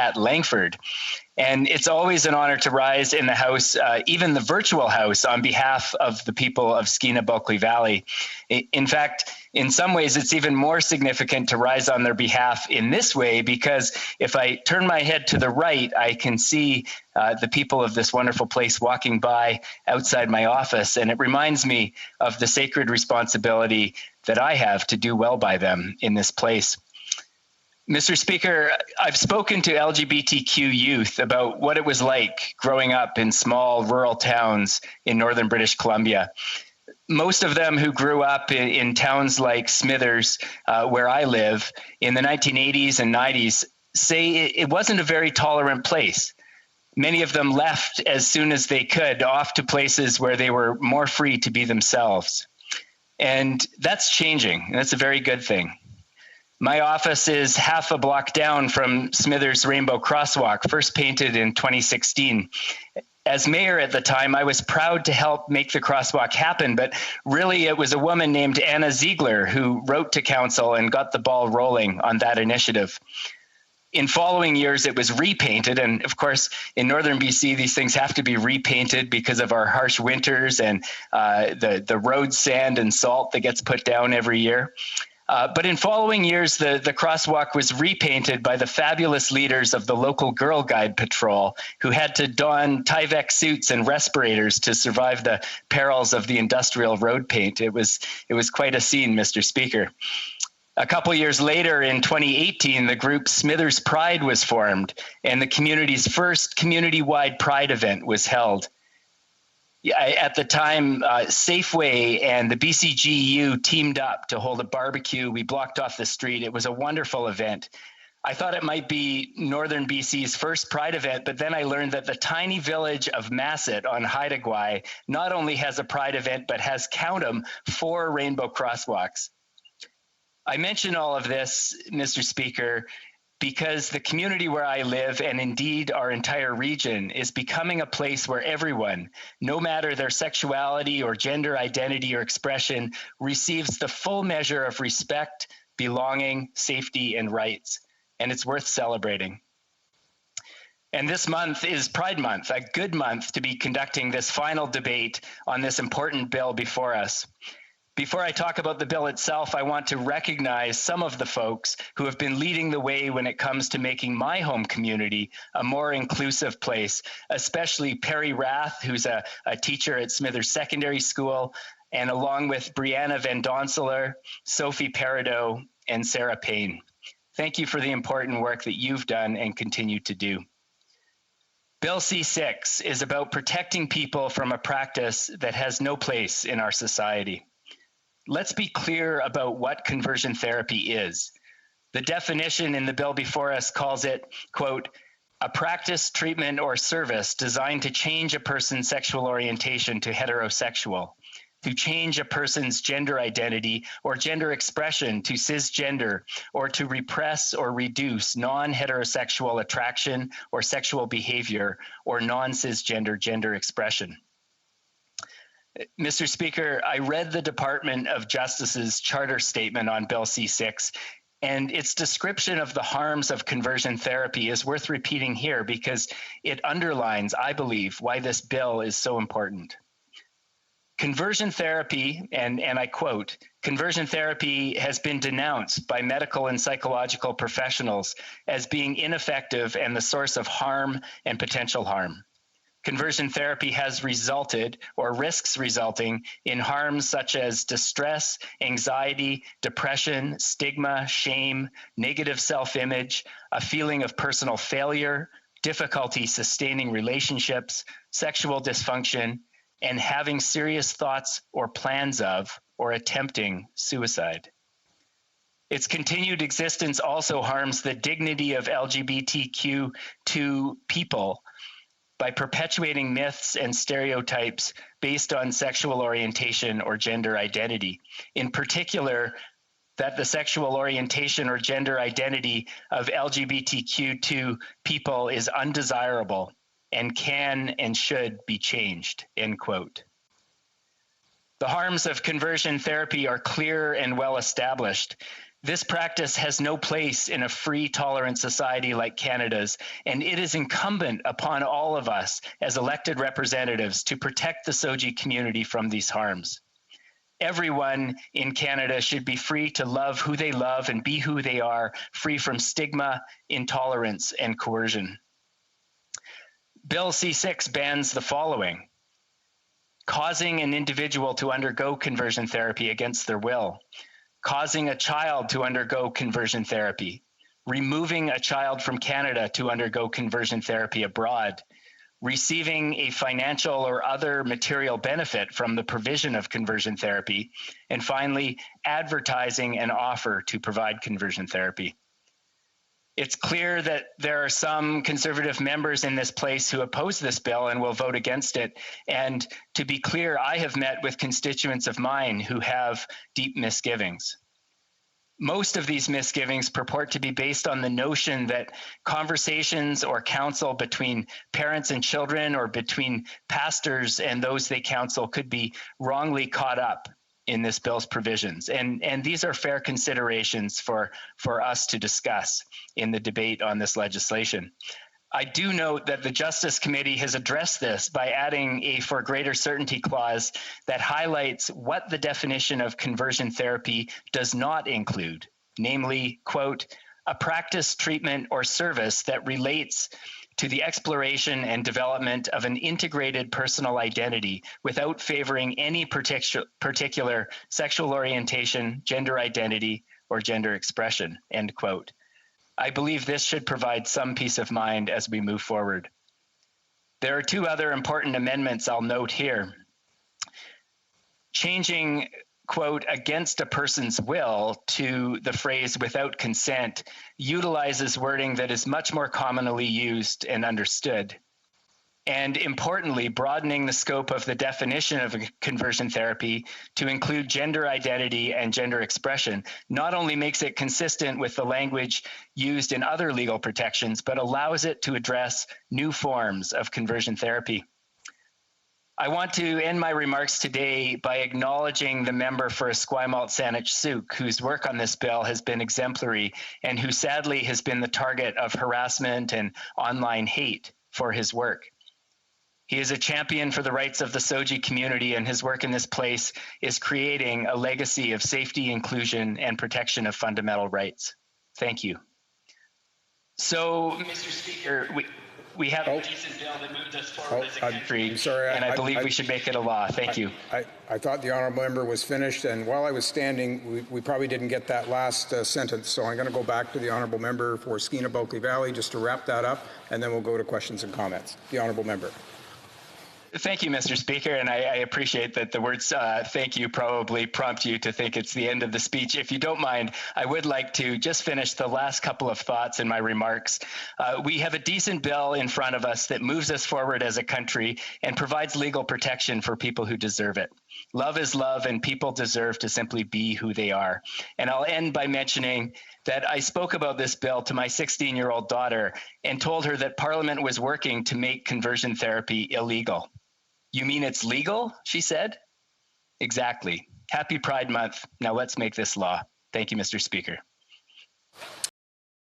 at Langford. And it's always an honor to rise in the House, even the virtual House, on behalf of the people of Skeena-Bulkley Valley. In fact, in some ways, it's even more significant to rise on their behalf in this way, because if I turn my head to the right, I can see the people of this wonderful place walking by outside my office. And it reminds me of the sacred responsibility that I have to do well by them in this place. Mr. Speaker, I've spoken to LGBTQ youth about what it was like growing up in small rural towns in northern British Columbia. Most of them who grew up in towns like Smithers, where I live, in the 1980s and 90s, say it wasn't a very tolerant place. Many of them left as soon as they could, off to places where they were more free to be themselves. And that's changing, and that's a very good thing. My office is half a block down from Smithers Rainbow Crosswalk, first painted in 2016. As mayor at the time, I was proud to help make the crosswalk happen, but really it was a woman named Anna Ziegler who wrote to council and got the ball rolling on that initiative. In following years, it was repainted, and of course, in northern BC, these things have to be repainted because of our harsh winters and the road sand and salt that gets put down every year. But in following years, the crosswalk was repainted by the fabulous leaders of the local Girl Guide Patrol, who had to don Tyvek suits and respirators to survive the perils of the industrial road paint. It was quite a scene, Mr. Speaker. A couple years later, in 2018, the group Smithers Pride was formed, and the community's first community-wide Pride event was held. At the time, Safeway and the BCGEU teamed up to hold a barbecue. We blocked off the street. It was a wonderful event. I thought it might be northern BC's first Pride event, but then I learned that the tiny village of Masset on Haida Gwaii not only has a Pride event, but has, count 'em, 4 rainbow crosswalks. I mention all of this, Mr. Speaker, because the community where I live, and indeed our entire region, is becoming a place where everyone, no matter their sexuality or gender identity or expression, receives the full measure of respect, belonging, safety, and rights. And it's worth celebrating. And this month is Pride Month, a good month to be conducting this final debate on this important bill before us. Before I talk about the bill itself, I want to recognize some of the folks who have been leading the way when it comes to making my home community a more inclusive place, especially Perry Rath, who's a teacher at Smithers Secondary School, and along with Brianna Van Donseler, Sophie Peridot, and Sarah Payne. Thank you for the important work that you've done and continue to do. Bill C-6 is about protecting people from a practice that has no place in our society. Let's be clear about what conversion therapy is. The definition in the bill before us calls it, quote, a practice, treatment, or service designed to change a person's sexual orientation to heterosexual, to change a person's gender identity or gender expression to cisgender, or to repress or reduce non-heterosexual attraction or sexual behavior or non-cisgender gender expression. Mr. Speaker, I read the Department of Justice's charter statement on Bill C-6, and its description of the harms of conversion therapy is worth repeating here because it underlines, I believe, why this bill is so important. Conversion therapy, and I quote, conversion therapy has been denounced by medical and psychological professionals as being ineffective and the source of harm and potential harm. Conversion therapy has resulted or risks resulting in harms such as distress, anxiety, depression, stigma, shame, negative self-image, a feeling of personal failure, difficulty sustaining relationships, sexual dysfunction, and having serious thoughts or plans of or attempting suicide. Its continued existence also harms the dignity of LGBTQ2 people by perpetuating myths and stereotypes based on sexual orientation or gender identity. In particular, that the sexual orientation or gender identity of LGBTQ2 people is undesirable and can and should be changed, end quote. The harms of conversion therapy are clear and well established. This practice has no place in a free, tolerant society like Canada's, and it is incumbent upon all of us as elected representatives to protect the SOGI community from these harms. Everyone in Canada should be free to love who they love and be who they are, free from stigma, intolerance, and coercion. Bill C6 bans the following: causing an individual to undergo conversion therapy against their will, causing a child to undergo conversion therapy, removing a child from Canada to undergo conversion therapy abroad, receiving a financial or other material benefit from the provision of conversion therapy, and finally, advertising an offer to provide conversion therapy. It's clear that there are some Conservative members in this place who oppose this bill and will vote against it. And to be clear, I have met with constituents of mine who have deep misgivings. Most of these misgivings purport to be based on the notion that conversations or counsel between parents and children or between pastors and those they counsel could be wrongly caught up in this bill's provisions. And these are fair considerations for us to discuss in the debate on this legislation. I do note that the Justice Committee has addressed this by adding a for greater certainty clause that highlights what the definition of conversion therapy does not include, namely, quote, a practice, treatment, or service that relates to the exploration and development of an integrated personal identity without favoring any particular sexual orientation, gender identity, or gender expression, end quote. I believe this should provide some peace of mind as we move forward. There are two other important amendments I'll note here. Changing, quote, against a person's will to the phrase without consent utilizes wording that is much more commonly used and understood. And importantly, broadening the scope of the definition of conversion therapy to include gender identity and gender expression not only makes it consistent with the language used in other legal protections, but allows it to address new forms of conversion therapy. I want to end my remarks today by acknowledging the member for Esquimalt-Saanich-Sooke, whose work on this bill has been exemplary and who sadly has been the target of harassment and online hate for his work. He is a champion for the rights of the SOGI community, and his work in this place is creating a legacy of safety, inclusion, and protection of fundamental rights. Thank you. So, Mr. Speaker, we have a decent bill that moves us forward as a country, and I believe we should make it a law. Thank you. I thought the honourable member was finished, and while I was standing, we probably didn't get that last sentence, so I'm going to go back to the honourable member for Skeena-Bulkley Valley just to wrap that up, and then we'll go to questions and comments. The honourable member. Thank you, Mr. Speaker, and I appreciate that the words thank you probably prompt you to think it's the end of the speech. If you don't mind, I would like to just finish the last couple of thoughts in my remarks. We have a decent bill in front of us that moves us forward as a country and provides legal protection for people who deserve it. Love is love, and people deserve to simply be who they are. And I'll end by mentioning that I spoke about this bill to my 16-year-old daughter and told her that Parliament was working to make conversion therapy illegal. You mean it's legal? She said. Exactly. Happy Pride Month. Now let's make this law. Thank you, Mr. Speaker.